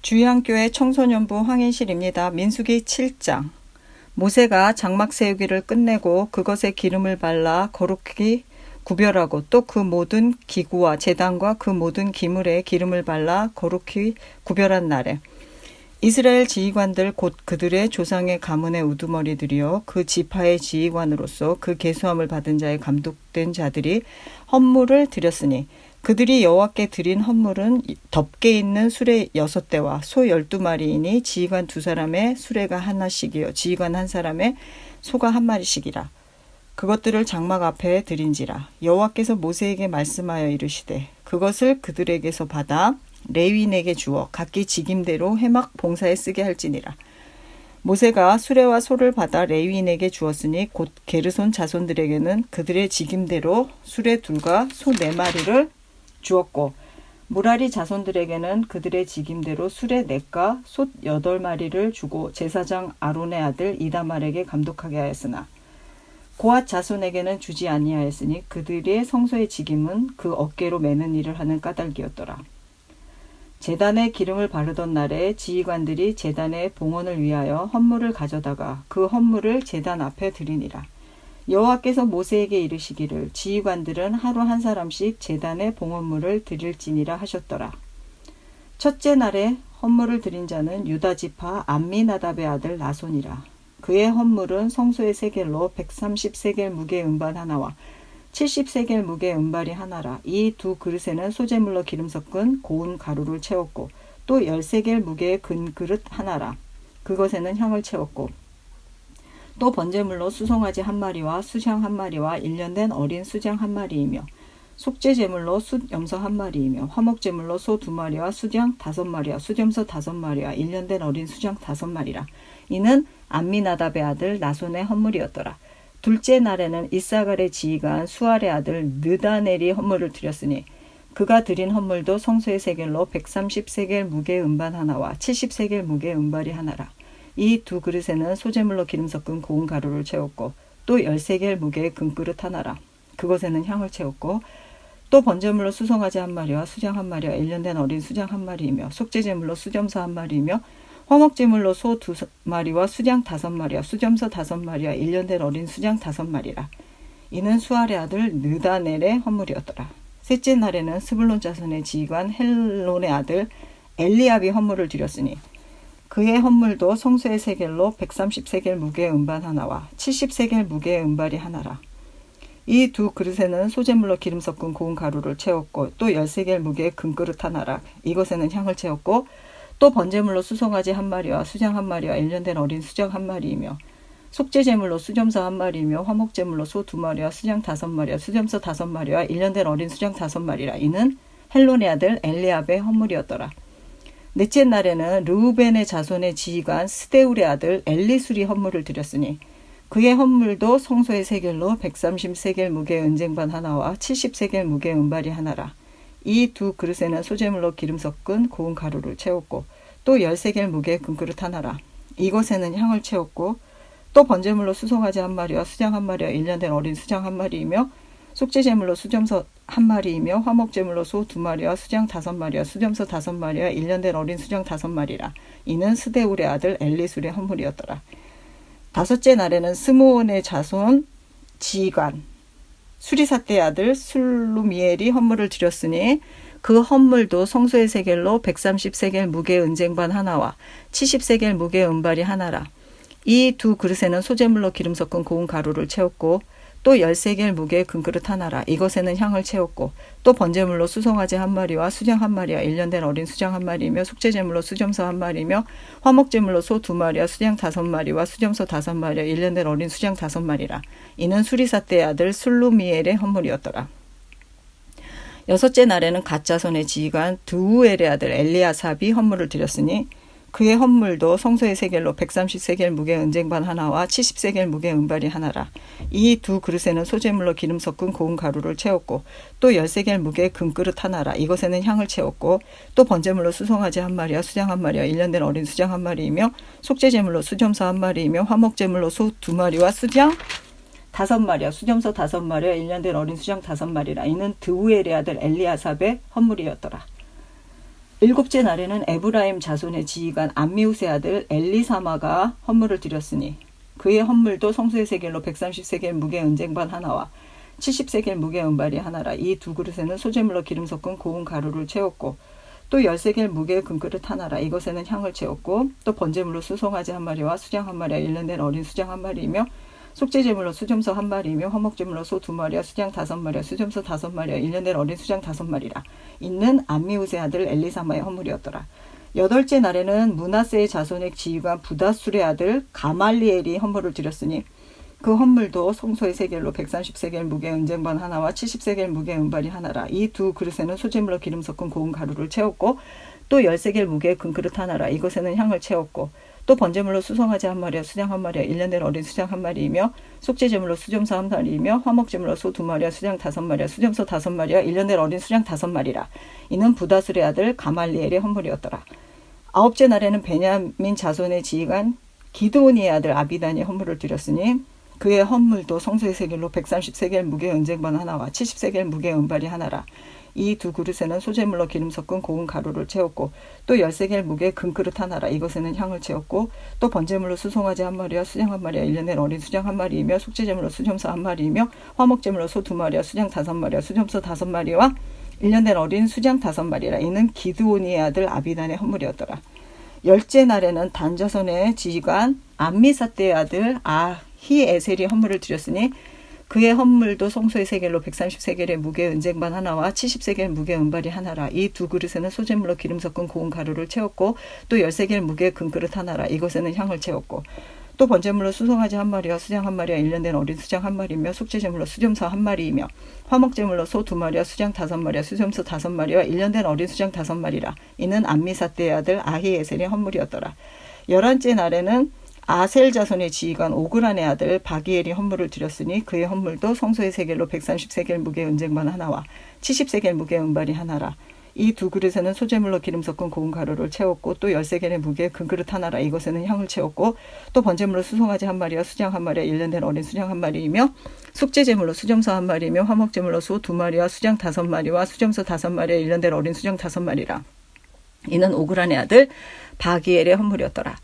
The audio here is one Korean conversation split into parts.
주의한교회 청소년부 황인실입니다. 민수기 7장. 모세가 장막 세우기를 끝내고 그것에 기름을 발라 거룩히 구별하고 또 그 모든 기구와 제단과 그 모든 기물에 기름을 발라 거룩히 구별한 날에 이스라엘 지휘관들 곧 그들의 조상의 가문의 우두머리들이여 그 지파의 지휘관으로서 그 계수함을 받은 자의 감독된 자들이 헌물을 드렸으니 그들이 여호와께 드린 헌물은 덮개 있는 수레 6대와 소 12마리이니 지휘관 2사람의 수레가 하나씩이요 지휘관 1사람의 소가 1마리씩이라. 그것들을 장막 앞에 드린지라. 여호와께서 모세에게 말씀하여 이르시되 그것을 그들에게서 받아 레위인에게 주어 각기 직임대로 회막 봉사에 쓰게 할지니라. 모세가 수레와 소를 받아 레위인에게 주었으니 곧 게르손 자손들에게는 그들의 직임대로 수레 2과 소 4마리를 주었고 무라리 자손들에게는 그들의 직임대로 수레 4과 소 8마리를 주고 제사장 아론의 아들 이다말에게 감독하게 하였으나 고앗 자손에게는 주지 아니하였으니 그들의 성소의 직임은 그 어깨로 매는 일을 하는 까닭이었더라. 제단에 기름을 바르던 날에 지휘관들이 제단의 봉헌을 위하여 헌물을 가져다가 그 헌물을 제단 앞에 드리니라. 여호와께서 모세에게 이르시기를 지휘관들은 하루 1사람씩 제단의 봉헌물을 드릴지니라 하셨더라. 첫째 날에 헌물을 드린 자는 유다 지파 암미나답의 아들 나손이라. 그의 헌물은 성소의 세겔로 130세겔 무게 음반 하나와 70세겔 무게 은발이 하나라. 이 2 그릇에는 소재물로 기름 섞은 고운 가루를 채웠고 또 10세겔 무게의 근 그릇 하나라. 그것에는 향을 채웠고 또 번제물로 수송아지 1마리와 수장 1마리와 1년 된 어린 수장 1마리이며 속죄제물로 숫 염소 1마리이며 화목제물로 소 2마리와 수장 5마리와 수점소 5마리와 1년 된 어린 수장 5마리라. 이는 암미나답의 아들 나손의 헌물이었더라. 둘째 날에는 이사갈의 지휘관 수알의 아들 느다넬이 헌물을 드렸으니 그가 드린 헌물도 성소의 세겔로 130세겔 무게 음반 하나와 70세겔 무게 음발이 하나라. 이 2 그릇에는 소재물로 기름 섞은 고운 가루를 채웠고 또 10세겔 무게의 금그릇 하나라. 그것에는 향을 채웠고 또 번제물로 수송아지 1마리와 수장 1마리와 1년 된 어린 수장 1마리이며 속죄제물로 수점소 1마리이며 화목제물로 소 2마리와 수장 5마리와 수점소 5마리와 1년 된 어린 수장 5마리라. 이는 수알의 아들 느다넬의 헌물이었더라. 셋째 날에는 스불론 자손의 지휘관 헬론의 아들 엘리압이 헌물을 드렸으니 그의 헌물도 성소의 세겔로 130세겔 무게의 음반 하나와 70세겔 무게의 음발이 하나라. 이 2 그릇에는 소재물로 기름 섞은 고운 가루를 채웠고 또 10세겔 무게의 금그릇 하나라. 이것에는 향을 채웠고 또 번제물로 수송아지 1마리와 수장 1마리와 1년 된 어린 수장 1마리이며 속죄제물로 수점소 1마리이며 화목제물로 소 2마리와 수장 5마리와 수점소 5마리와 1년 된 어린 수장 5마리라. 이는 헬론의 아들 엘리압의 헌물이었더라. 넷째 날에는 르우벤의 자손의 지휘관 스데울의 아들 엘리술이 헌물을 드렸으니 그의 헌물도 성소의 세겔로 130세겔 무게의 은쟁반 하나와 70세겔 무게의 은발이 하나라. 이 2 그릇에는 소재물로 기름 섞은 고운 가루를 채웠고 또 10세겔 무게의 금그릇 하나라. 이것에는 향을 채웠고 또 번제물로 수송아지 1마리와 수장 1마리와 1년 된 어린 수장 1마리이며 속죄제물로 수점소 1마리이며 화목제물로 소 2마리와 수장 5마리와 수점소 5마리와 1년 된 어린 수장 5마리라. 이는 스데울의 아들 엘리술의 헌물이었더라. 다섯째 날에는 스므온의 자손 지휘관 수리사떼의 아들 술루미엘이 헌물을 드렸으니 그 헌물도 성소의 세겔로 130세겔 무게의 은쟁반 하나와 70세겔 무게의 은발이 하나라. 이 2 그릇에는 소재물로 기름 섞은 고운 가루를 채웠고 또 10세겔 무게의 금그릇 하나라. 이것에는 향을 채웠고 또 번제물로 수송아지 1마리와 수장 1마리와 1년 된 어린 수장 1마리이며 속죄제물로 수점소 1마리이며 화목제물로 소 2마리와 수장 5마리와 수점소 5마리와 1년 된 어린 수장 5마리라. 이는 수리사떼의 아들 술루미엘의 헌물이었더라. 여섯째 날에는 갓 자손의 지휘관 드우엘의 아들 엘리아삽이 헌물을 드렸으니 그의 헌물도 성소의 세겔로 130세겔 무게의 은쟁반 하나와 70세겔 무게의 은발이 하나라. 이 2 그릇에는 소재물로 기름 섞은 고운 가루를 채웠고 또 10세겔 무게의 금그릇 하나라. 이것에는 향을 채웠고 또 번제물로 수송아지 1마리와 수장 1마리와 1년 된 어린 수장 1마리이며 속죄제물로 수점소 1마리이며 화목제물로 소 2마리와 수장 5마리와 수점소 5마리와 1년 된 어린 수장 5마리라. 이는 드우엘의 아들 엘리아삽의 헌물이었더라. 일곱째 날에는 에브라임 자손의 지휘관 암미우스의 아들 엘리사마가 헌물을 드렸으니 그의 헌물도 성소의 세겔로 130세겔 무게 은쟁반 하나와 70세겔 무게 은발이 하나라. 이 두 그릇에는 소재물로 기름 섞은 고운 가루를 채웠고 또 10세겔 무게의 금그릇 하나라. 이것에는 향을 채웠고 또 번제물로 수송아지 한 마리와 수장 한 마리와 1년 된 어린 수장 한 마리이며 속죄제물로 수점서 한 마리이며 화목제물로 소 2마리와 수장 5마리와 수점서 5마리와 1년 된 어린 수장 5마리라. 이는 암미우스의 아들 엘리사마의 헌물이었더라. 여덟째 날에는 므낫세의 자손의 지휘관 부다술의 아들 가말리엘이 헌물을 드렸으니 그 헌물도 성소의 세겔로 130세겔 무게 은쟁반 하나와 70세겔 무게 은발이 하나라. 이 두 그릇에는 소재물로 기름 섞은 고운 가루를 채웠고 또 10세겔 무게의 금그릇 하나라. 이것에는 향을 채웠고 또 번제물로 수송아지 한 마리와 수장 한 마리와 1년 된 어린 수장 한 마리이며 속죄제물로 수점서 한 마리이며 화목제물로 소 2마리와 수장 5마리와 수점서 5마리와 1년 된 어린 수장 5마리라. 이는 부다술의 아들 가말리엘의 헌물이었더라. 아홉째 날에는 베냐민 자손의 지휘관 기드오니의 아들 아비단이 헌물을 드렸으니 그의 헌물도 성소의 세겔로 130세겔 무게 은쟁반 하나와 70세겔 무게 은발이 하나라. 이 두 그릇에는 소재물로 기름 섞은 고운 가루를 채웠고 또 10세겔 무게 금그릇 하나라. 이것에는 향을 채웠고 또 번제물로 수송아지 한 마리와 수장 한 마리와 1년 된 어린 수장 한 마리이며 속죄제물로 수점서 한 마리이며 화목제물로 소 2마리와 수장 5마리와 수점서 5마리와 1년 된 어린 수장 5마리라. 이는 기드오니의 아들 아비단의 헌물이었더라. 열째 날에는 단자손의 지휘관 암미사떼의 아들 아히에셀이 헌물을 드렸으니 그의 헌물도 성소의 세겔로 130세겔의 무게 은쟁반 하나와 70세겔 무게 은발이 하나라. 이 두 그릇에는 소재물로 기름 섞은 고운 가루를 채웠고 또 10세겔 무게 금그릇 하나라. 이것에는 향을 채웠고 또 번제물로 수송아지 한 마리와 수장 한 마리와 1년 된 어린 수장 한 마리이며 속죄제물로 수점서 한 마리이며 화목제물로 소 2마리와 수장 5마리와 수점서 5마리와 1년 된 어린 수장 5마리라. 이는 암미사떼의 아들 아히에셀의 헌물이었더라. 11째 날에는 아셀 자손의 지휘관 오그란의 아들 바기엘이 헌물을 드렸으니 그의 헌물도 성소의 세겔로 130세겔 무게 은쟁반 하나와 70세겔 무게 은발이 하나라. 이 두 그릇에는 소재물로 기름 섞은 고운 가루를 채웠고 또 10세겔의 무게 금그릇 하나라. 이것에는 향을 채웠고 또 번제물로 수송아지 한 마리와 수장 한 마리와 1년 된 어린 수장 한 마리이며 속죄제물로 수점서 한 마리이며 화목제물로 소 2마리와 수장 5마리와 수점서 5마리와 1년 된 어린 수장 5마리라. 이는 오그란의 아들 바기엘의 헌물이었더라.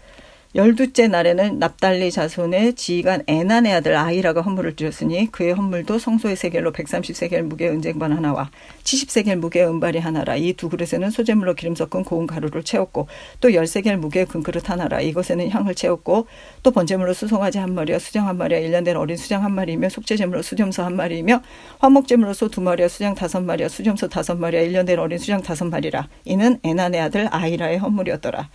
12째 날에는 납달리 자손의 지휘관 에난의 아들 아히라가 헌물을 드렸으니 그의 헌물도 성소의 세겔로 130세겔 무게 은쟁반 하나와 70세겔 무게 은발이 하나라. 이 두 그릇에는 소재물로 기름 섞은 고운 가루를 채웠고 또 10세겔 무게 금그릇 하나라. 이것에는 향을 채웠고 또 번제물로 수송아지 한 마리와 수장 한 마리와 1년 된 어린 수장 한 마리이며 속죄제물로 수점서 한 마리이며 화목제물로 소 2마리와 수장 5마리와 수점서 5마리와 1년 된 어린 수장 5마리라. 이는 에난의 아들 아히라의 헌물이었더라.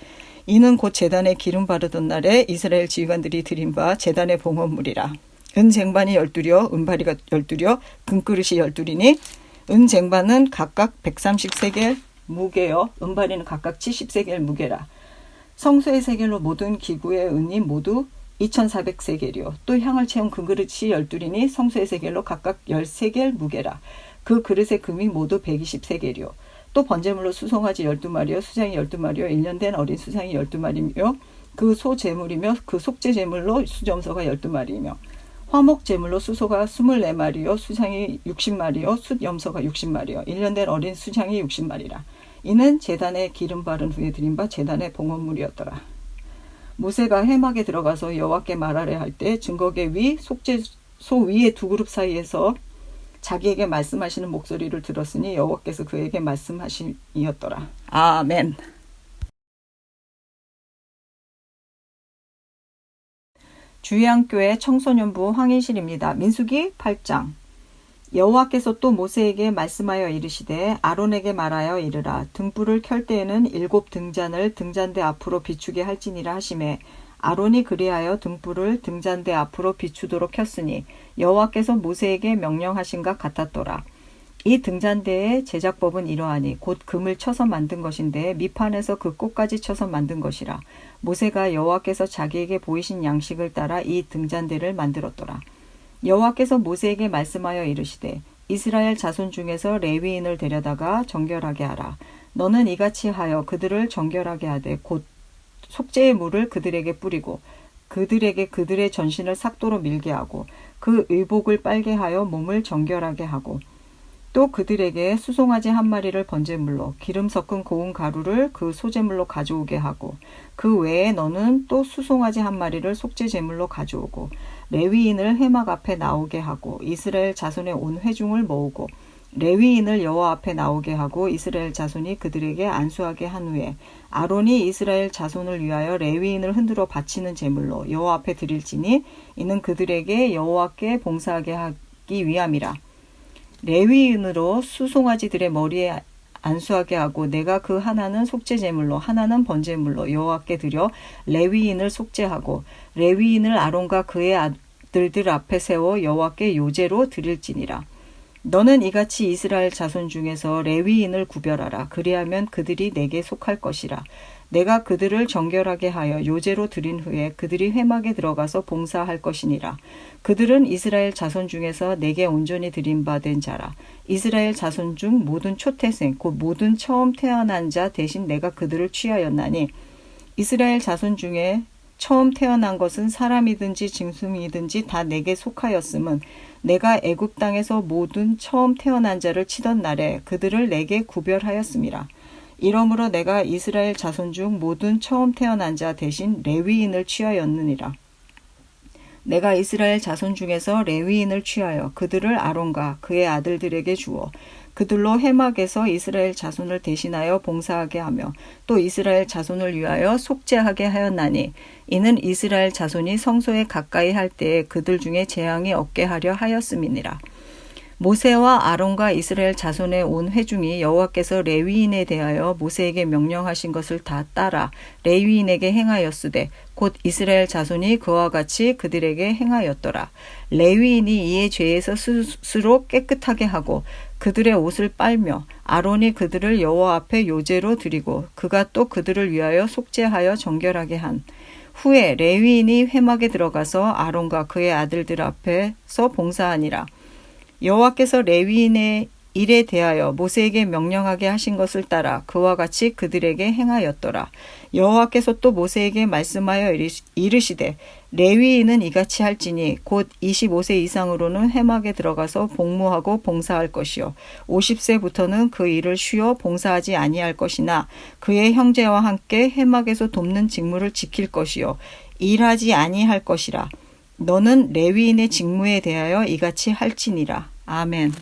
이는 곧 제단에 기름 바르던 날에 이스라엘 지휘관들이 드린 바 제단의 봉헌물이라. 은쟁반이 12려 은바리가 12려 금그릇이 12이니 은쟁반은 각각 130세겔 무게여 은바리는 각각 70세겔 무게라. 성소의 세겔로 모든 기구의 은이 모두 2400세겔이요 또 향을 채운 금그릇이 12이니 성소의 세겔로 각각 10세겔 무게라. 그 그릇의 금이 모두 120세겔이요 또 번제물로 수송아지 12마리요 수장이 12마리요 1년 된 어린 수장이 12마리며 그 소 제물이며 그 속죄 제물로 수점서가 12마리이며 화목 제물로 수소가 24마리요 수장이 60마리요 숫염소가 60마리요 1년 된 어린 수장이 60마리라. 이는 제단에 기름 바른 후에 드린 바 제단의 봉헌물이었더라. 모세가 회막에 들어가서 여호와께 말하려 할 때 증거계 위 속죄소 위의 두 그룹 사이에서 자기에게 말씀하시는 목소리를 들었으니 여호와께서 그에게 말씀하시니였더라. 아멘. 주의항교회 청소년부 황인실입니다. 민수기 8장. 여호와께서 또 모세에게 말씀하여 이르시되 아론에게 말하여 이르라. 등불을 켤 때에는 7 등잔을 등잔대 앞으로 비추게 할지니라 하시매 아론이 그리하여 등불을 등잔대 앞으로 비추도록 켰으니 여호와께서 모세에게 명령하신가 같았더라. 이 등잔대의 제작법은 이러하니 곧 금을 쳐서 만든 것인데 밑판에서 그 꽃까지 쳐서 만든 것이라. 모세가 여호와께서 자기에게 보이신 양식을 따라 이 등잔대를 만들었더라. 여호와께서 모세에게 말씀하여 이르시되 이스라엘 자손 중에서 레위인을 데려다가 정결하게 하라. 너는 이같이 하여 그들을 정결하게 하되 곧 속죄의 물을 그들에게 뿌리고 그들에게 그들의 전신을 삭도로 밀게 하고 그 의복을 빨게 하여 몸을 정결하게 하고 또 그들에게 수송아지 한 마리를 번제물로 기름 섞은 고운 가루를 그 소제물로 가져오게 하고 그 외에 너는 또 수송아지 한 마리를 속죄 제물로 가져오고 레위인을 회막 앞에 나오게 하고 이스라엘 자손의 온 회중을 모으고 레위인을 여호와 앞에 나오게 하고 이스라엘 자손이 그들에게 안수하게 한 후에 아론이 이스라엘 자손을 위하여 레위인을 흔들어 바치는 제물로 여호와 앞에 드릴지니 이는 그들에게 여호와께 봉사하게 하기 위함이라. 레위인으로 수송아지들의 머리에 안수하게 하고 내가 그 하나는 속죄 제물로 하나는 번제물로 여호와께 드려 레위인을 속죄하고 레위인을 아론과 그의 아들들 앞에 세워 여호와께 요제로 드릴지니라. 너는 이같이 이스라엘 자손 중에서 레위인을 구별하라. 그리하면 그들이 내게 속할 것이라. 내가 그들을 정결하게 하여 요제로 드린 후에 그들이 회막에 들어가서 봉사할 것이니라. 그들은 이스라엘 자손 중에서 내게 온전히 드린 바 된 자라. 이스라엘 자손 중 모든 초태생 곧 모든 처음 태어난 자 대신 내가 그들을 취하였나니 이스라엘 자손 중에 처음 태어난 것은 사람이든지 짐승이든지 다 내게 속하였음은 내가 애굽 땅에서 모든 처음 태어난 자를 치던 날에 그들을 내게 구별하였음이라. 이러므로 내가 이스라엘 자손 중 모든 처음 태어난 자 대신 레위인을 취하였느니라. 내가 이스라엘 자손 중에서 레위인을 취하여 그들을 아론과 그의 아들들에게 주어 그들로 회막에서 이스라엘 자손을 대신하여 봉사하게 하며 또 이스라엘 자손을 위하여 속죄하게 하였나니 이는 이스라엘 자손이 성소에 가까이 할 때에 그들 중에 재앙이 없게 하려 하였음이니라. 모세와 아론과 이스라엘 자손의 온 회중이 여호와께서 레위인에 대하여 모세에게 명령하신 것을 다 따라 레위인에게 행하였으되 곧 이스라엘 자손이 그와 같이 그들에게 행하였더라. 레위인이 이에 죄에서 스스로 깨끗하게 하고 그들의 옷을 빨며 아론이 그들을 여호와 앞에 요제로 드리고 그가 또 그들을 위하여 속죄하여 정결하게 한 후에 레위인이 회막에 들어가서 아론과 그의 아들들 앞에서 봉사하니라. 여호와께서 레위인의 일에 대하여 모세에게 명령하게 하신 것을 따라 그와 같이 그들에게 행하였더라. 여호와께서 또 모세에게 말씀하여 이르시되 레위인은 이같이 할지니 곧 25세 이상으로는 회막에 들어가서 복무하고 봉사할 것이요 50세부터는 그 일을 쉬어 봉사하지 아니할 것이나 그의 형제와 함께 회막에서 돕는 직무를 지킬 것이요 일하지 아니할 것이라. 너는 레위인의 직무에 대하여 이같이 할지니라. 아멘.